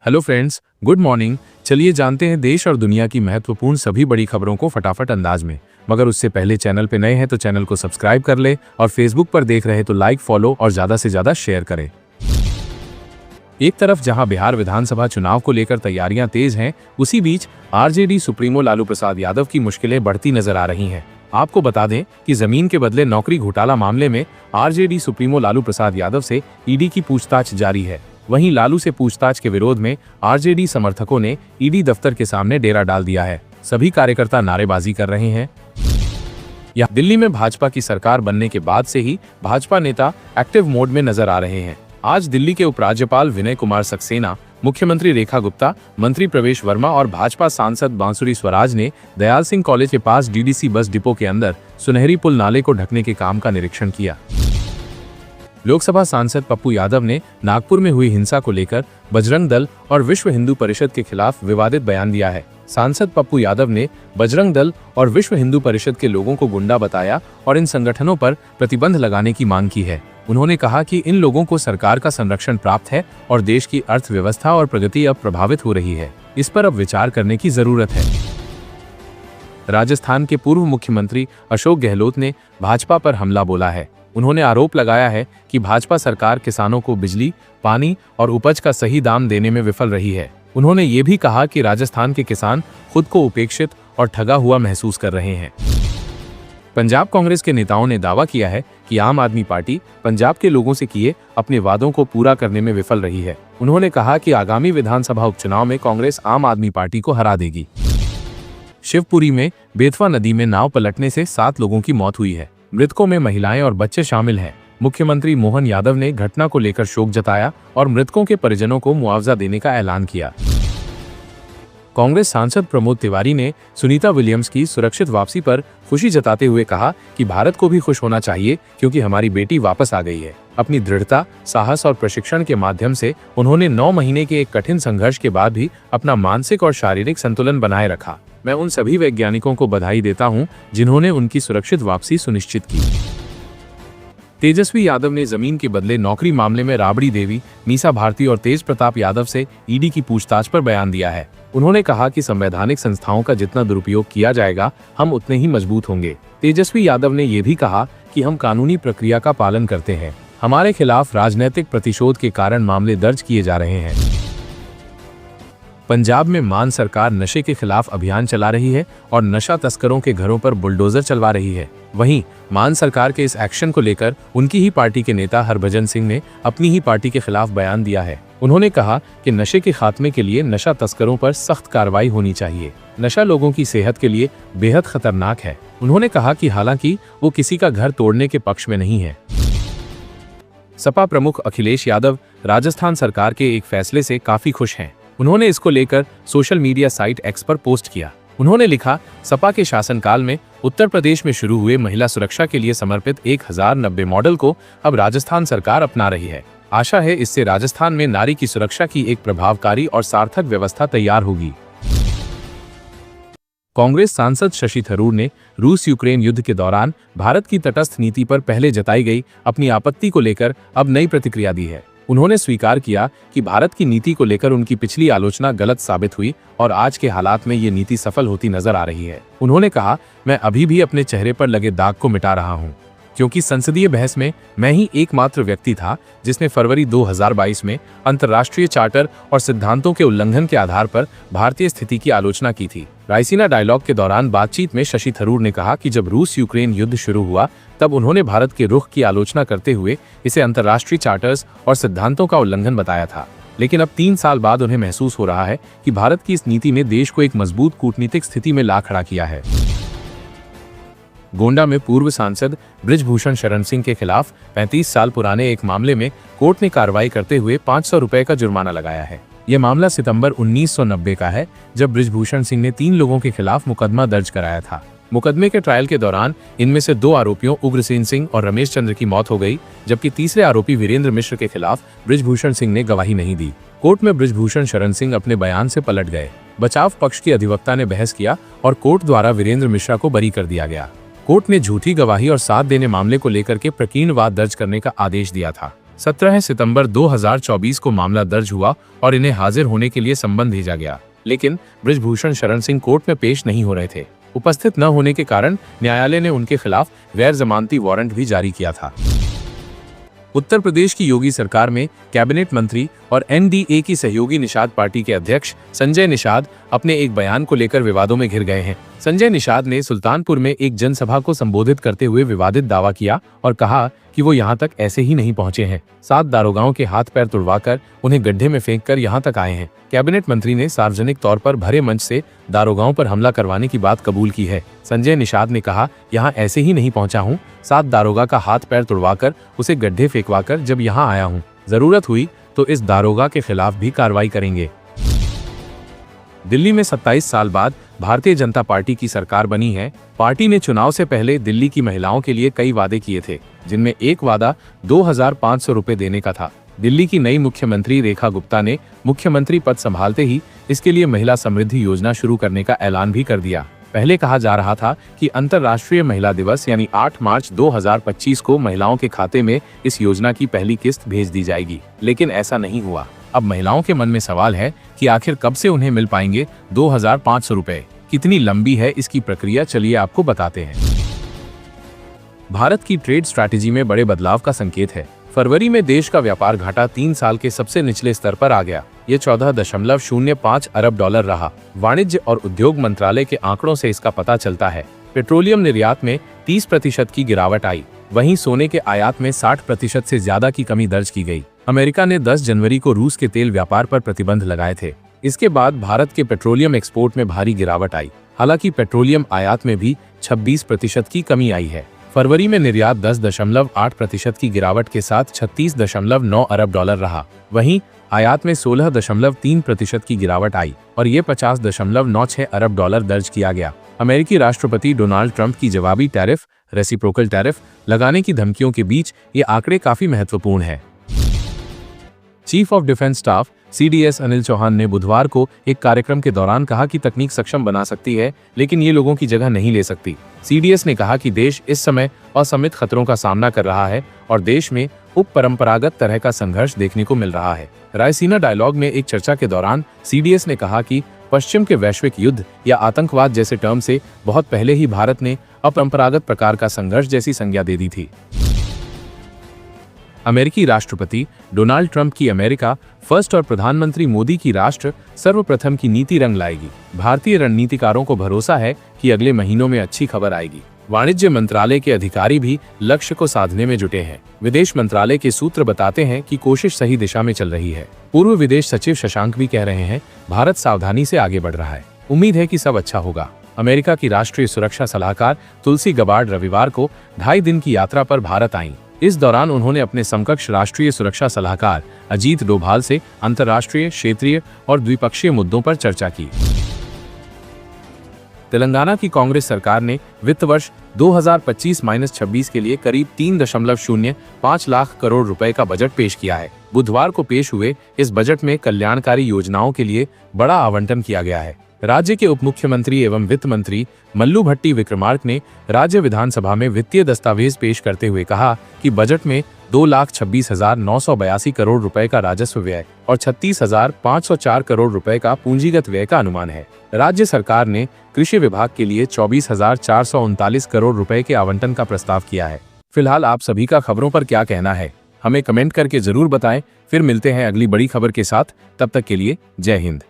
Hello friends, good morning. चलिए जानते हैं देश और दुनिया की महत्वपूर्ण सभी बड़ी खबरों को फटाफट अंदाज में। मगर उससे पहले चैनल पे नए हैं तो चैनल को सब्सक्राइब कर ले और फेसबुक पर देख रहे तो लाइक, फॉलो और ज्यादा से ज्यादा शेयर करें। एक तरफ जहां बिहार विधानसभा चुनाव को लेकर तैयारियां तेज हैं, उसी बीच आरजेडी सुप्रीमो लालू प्रसाद यादव की मुश्किलें बढ़ती नजर आ रही हैं। आपको बता दें कि जमीन के बदले नौकरी घोटाला मामले में आरजेडी सुप्रीमो लालू प्रसाद यादव से ईडी की पूछताछ जारी है। वहीं लालू से पूछताछ के विरोध में आरजेडी समर्थकों ने ईडी दफ्तर के सामने डेरा डाल दिया है। सभी कार्यकर्ता नारेबाजी कर रहे हैं। यह दिल्ली में भाजपा की सरकार बनने के बाद से ही भाजपा नेता एक्टिव मोड में नजर आ रहे हैं। आज दिल्ली के उपराज्यपाल विनय कुमार सक्सेना, मुख्यमंत्री रेखा गुप्ता, मंत्री प्रवेश वर्मा और भाजपा सांसद बांसुरी स्वराज ने दयाल सिंह कॉलेज के पास डीडीसी बस डिपो के अंदर सुनहरी पुल नाले को ढकने के काम का निरीक्षण किया। लोकसभा सांसद पप्पू यादव ने नागपुर में हुई हिंसा को लेकर बजरंग दल और विश्व हिंदू परिषद के खिलाफ विवादित बयान दिया है। सांसद पप्पू यादव ने बजरंग दल और विश्व हिंदू परिषद के लोगों को गुंडा बताया और इन संगठनों पर प्रतिबंध लगाने की मांग की है। उन्होंने कहा कि इन लोगों को सरकार का संरक्षण प्राप्त है और देश की अर्थव्यवस्था और प्रगति अब प्रभावित हो रही है। इस पर अब विचार करने की जरूरत है। राजस्थान के पूर्व मुख्यमंत्री अशोक गहलोत ने भाजपा पर हमला बोला है। उन्होंने आरोप लगाया है कि भाजपा सरकार किसानों को बिजली, पानी और उपज का सही दाम देने में विफल रही है। उन्होंने ये भी कहा कि राजस्थान के किसान खुद को उपेक्षित और ठगा हुआ महसूस कर रहे हैं। पंजाब कांग्रेस के नेताओं ने दावा किया है कि आम आदमी पार्टी पंजाब के लोगों से किए अपने वादों को पूरा करने में विफल रही है। उन्होंने कहा कि आगामी विधानसभा उपचुनाव में कांग्रेस आम आदमी पार्टी को हरा देगी। शिवपुरी में बेतवा नदी में नाव पलटने से 7 लोगों की मौत हुई है। मृतकों में महिलाएं और बच्चे शामिल हैं। मुख्यमंत्री मोहन यादव ने घटना को लेकर शोक जताया और मृतकों के परिजनों को मुआवजा देने का ऐलान किया। कांग्रेस सांसद प्रमोद तिवारी ने सुनीता विलियम्स की सुरक्षित वापसी पर खुशी जताते हुए कहा कि भारत को भी खुश होना चाहिए क्योंकि हमारी बेटी वापस आ गई है। अपनी दृढ़ता, साहस और प्रशिक्षण के माध्यम से उन्होंने 9 महीने के एक कठिन संघर्ष के बाद भी अपना मानसिक और शारीरिक संतुलन बनाए रखा। मैं उन सभी वैज्ञानिकों को बधाई देता हूं जिन्होंने उनकी सुरक्षित वापसी सुनिश्चित की। तेजस्वी यादव ने जमीन के बदले नौकरी मामले में राबड़ी देवी, मीसा भारती और तेज प्रताप यादव से ईडी की पूछताछ पर बयान दिया है। उन्होंने कहा कि संवैधानिक संस्थाओं का जितना दुरुपयोग किया जाएगा, हम उतने ही मजबूत होंगे। तेजस्वी यादव ने यह भी कहा कि हम कानूनी प्रक्रिया का पालन करते हैं। हमारे खिलाफ राजनीतिक प्रतिशोध के कारण मामले दर्ज किए जा रहे हैं। पंजाब में मान सरकार नशे के खिलाफ अभियान चला रही है और नशा तस्करों के घरों पर बुलडोजर चलवा रही है। वहीं मान सरकार के इस एक्शन को लेकर उनकी ही पार्टी के नेता हरभजन सिंह ने अपनी ही पार्टी के खिलाफ बयान दिया है। उन्होंने कहा कि नशे के खात्मे के लिए नशा तस्करों पर सख्त कार्रवाई होनी चाहिए। नशा लोगों की सेहत के लिए बेहद खतरनाक है। उन्होंने कहा कि हालांकि वो किसी का घर तोड़ने के पक्ष में नहीं है। सपा प्रमुख अखिलेश यादव राजस्थान सरकार के एक फैसले से काफी खुश हैं। उन्होंने इसको लेकर सोशल मीडिया साइट एक्स पर पोस्ट किया। उन्होंने लिखा, सपा के शासनकाल में उत्तर प्रदेश में शुरू हुए महिला सुरक्षा के लिए समर्पित 1090 मॉडल को अब राजस्थान सरकार अपना रही है। आशा है इससे राजस्थान में नारी की सुरक्षा की एक प्रभावकारी और सार्थक व्यवस्था तैयार होगी। कांग्रेस सांसद शशि थरूर ने रूस यूक्रेन युद्ध के दौरान भारत की तटस्थ नीति पर पहले जताई गई अपनी आपत्ति को लेकर अब नई प्रतिक्रिया दी है। उन्होंने स्वीकार किया कि भारत की नीति को लेकर उनकी पिछली आलोचना गलत साबित हुई और आज के हालात में ये नीति सफल होती नजर आ रही है। उन्होंने कहा, मैं अभी भी अपने चेहरे पर लगे दाग को मिटा रहा हूं, क्योंकि संसदीय बहस में मैं ही एकमात्र व्यक्ति था जिसने फरवरी 2022 में अंतर्राष्ट्रीय चार्टर और सिद्धांतों के उल्लंघन के आधार पर भारतीय स्थिति की आलोचना की थी। रायसीना डायलॉग के दौरान बातचीत में शशि थरूर ने कहा कि जब रूस यूक्रेन युद्ध शुरू हुआ तब उन्होंने भारत के रुख की आलोचना करते हुए इसे अंतर्राष्ट्रीय चार्टर्स और सिद्धांतों का उल्लंघन बताया था। लेकिन अब 3 साल बाद उन्हें महसूस हो रहा है कि भारत की इस नीति ने देश को एक मजबूत कूटनीतिक स्थिति में ला खड़ा किया है। गोंडा में पूर्व सांसद बृजभूषण शरण सिंह के खिलाफ 35 साल पुराने एक मामले में कोर्ट ने कार्रवाई करते हुए 500 रुपए का जुर्माना लगाया है। यह मामला सितंबर 1990 का है, जब बृजभूषण सिंह ने 3 लोगों के खिलाफ मुकदमा दर्ज कराया था। मुकदमे के ट्रायल के दौरान इनमें से 2 आरोपियों उग्रसेन सिंह और रमेश चंद्र की मौत हो गई, जबकि तीसरे आरोपी वीरेंद्र मिश्र के खिलाफ बृजभूषण सिंह ने गवाही नहीं दी। कोर्ट में बृजभूषण शरण सिंह अपने बयान से पलट गए। बचाव पक्ष की अधिवक्ता ने बहस किया और कोर्ट द्वारा वीरेंद्र मिश्रा को बरी कर दिया गया। कोर्ट ने झूठी गवाही और साथ देने मामले को लेकर के प्रकीर्णवाद दर्ज करने का आदेश दिया था। 17 सितंबर 2024 को मामला दर्ज हुआ और इन्हें हाजिर होने के लिए संबंध भेजा गया, लेकिन बृजभूषण शरण सिंह कोर्ट में पेश नहीं हो रहे थे। उपस्थित न होने के कारण न्यायालय ने उनके खिलाफ गैर जमानती वारंट भी जारी किया था। उत्तर प्रदेश की योगी सरकार में कैबिनेट मंत्री और एनडीए की सहयोगी निषाद पार्टी के अध्यक्ष संजय निषाद अपने एक बयान को लेकर विवादों में घिर गए हैं। संजय निषाद ने सुल्तानपुर में एक जनसभा को संबोधित करते हुए विवादित दावा किया और कहा कि वो यहाँ तक ऐसे ही नहीं पहुंचे हैं। 7 दारोगाओं के हाथ पैर तुड़वाकर उन्हें गड्ढे में फेंककर यहाँ तक आए हैं। कैबिनेट मंत्री ने सार्वजनिक तौर पर भरे मंच से दारोगाओं पर हमला करवाने की बात कबूल की है। संजय निषाद ने कहा, यहाँ ऐसे ही नहीं पहुंचा हूँ, 7 दारोगा का हाथ पैर तुड़वाकर उसे गड्ढे फेंकवाकर जब यहाँ आया हूँ। जरूरत हुई तो इस दारोगा के खिलाफ भी कार्रवाई करेंगे। दिल्ली में 27 साल बाद भारतीय जनता पार्टी की सरकार बनी है। पार्टी ने चुनाव से पहले दिल्ली की महिलाओं के लिए कई वादे किए थे, जिनमें एक वादा 2,500 रुपए देने का था। दिल्ली की नई मुख्यमंत्री रेखा गुप्ता ने मुख्यमंत्री पद संभालते ही इसके लिए महिला समृद्धि योजना शुरू करने का ऐलान भी कर दिया। पहले कहा जा रहा था कि अंतर्राष्ट्रीय महिला दिवस यानी 8 मार्च 2025 को महिलाओं के खाते में इस योजना की पहली किस्त भेज दी जाएगी, लेकिन ऐसा नहीं हुआ। अब महिलाओं के मन में सवाल है कि आखिर कब से उन्हें मिल पाएंगे 2,500 रुपए। कितनी लंबी है इसकी प्रक्रिया, चलिए आपको बताते हैं। भारत की ट्रेड स्ट्रैटेजी में बड़े बदलाव का संकेत है। फरवरी में देश का व्यापार घाटा 3 साल के सबसे निचले स्तर पर आ गया। ये 14.05 अरब डॉलर रहा। वाणिज्य और उद्योग मंत्रालय के आंकड़ों से इसका पता चलता है। पेट्रोलियम निर्यात में 30% की गिरावट आई। वहीं सोने के आयात में 60% से ज्यादा की कमी दर्ज की गई। अमेरिका ने 10 जनवरी को रूस के तेल व्यापार पर प्रतिबंध लगाए थे। इसके बाद भारत के पेट्रोलियम एक्सपोर्ट में भारी गिरावट आई। हालांकि पेट्रोलियम आयात में भी 26% की कमी आई है। फरवरी में निर्यात 10.8% की गिरावट के साथ 36.9 अरब डॉलर रहा। वहीं आयात में 16.3% की गिरावट आई और ये 50.96 अरब डॉलर दर्ज किया गया। अमेरिकी राष्ट्रपति डोनाल्ड ट्रंप की जवाबी टैरिफ, रेसिप्रोकल टैरिफ लगाने की धमकियों के बीच ये आंकड़े काफी महत्वपूर्ण है। Chief of defence staff CDS Anil Chauhan ने बुधवार को एक कार्यक्रम के दौरान कहा कि तकनीक सक्षम बना सकती है, लेकिन ये लोगों की जगह नहीं ले सकती। CDS ने कहा कि देश इस समय असमित खतरों का सामना कर रहा है और देश में उप परंपरागत तरह का संघर्ष देखने को मिल रहा है। रायसीना डायलॉग में एक चर्चा के दौरान CDS ने कहा कि पश्चिम के वैश्विक युद्ध या आतंकवाद जैसे टर्म से बहुत पहले ही भारत ने अपरंपरागत प्रकार का संघर्ष जैसी संज्ञा दे दी थी। अमेरिकी राष्ट्रपति डोनाल्ड ट्रंप की अमेरिका फर्स्ट और प्रधानमंत्री मोदी की राष्ट्र सर्वप्रथम की नीति रंग लाएगी। भारतीय रणनीतिकारों को भरोसा है कि अगले महीनों में अच्छी खबर आएगी। वाणिज्य मंत्रालय के अधिकारी भी लक्ष्य को साधने में जुटे हैं। विदेश मंत्रालय के सूत्र बताते हैं कि कोशिश सही दिशा में चल रही है। पूर्व विदेश सचिव शशांक भी कह रहे हैं, भारत सावधानी से आगे बढ़ रहा है। उम्मीद है कि सब अच्छा होगा। अमेरिका की राष्ट्रीय सुरक्षा सलाहकार तुलसी गबार्ड रविवार को 2.5 दिन की यात्रा पर भारत आईं। इस दौरान उन्होंने अपने समकक्ष राष्ट्रीय सुरक्षा सलाहकार अजीत डोभाल से अंतर्राष्ट्रीय, क्षेत्रीय और द्विपक्षीय मुद्दों पर चर्चा की। तेलंगाना की कांग्रेस सरकार ने वित्त वर्ष 2025-26 के लिए करीब 3.05 लाख करोड़ रुपए का बजट पेश किया है। बुधवार को पेश हुए इस बजट में कल्याणकारी योजनाओं के लिए बड़ा आवंटन किया गया है। राज्य के उप मुख्यमंत्री एवं वित्त मंत्री मल्लू भट्टी विक्रमार्क ने राज्य विधानसभा में वित्तीय दस्तावेज पेश करते हुए कहा कि बजट में 2,26,982 करोड़ रुपए का राजस्व व्यय और 36,504 करोड़ रुपए का पूंजीगत व्यय का अनुमान है। राज्य सरकार ने कृषि विभाग के लिए 24,439 करोड़ रुपए के आवंटन का प्रस्ताव किया है। फिलहाल आप सभी का खबरों पर क्या कहना है, हमें कमेंट करके जरूर बताएं। फिर मिलते हैं अगली बड़ी खबर के साथ, तब तक के लिए जय हिंद।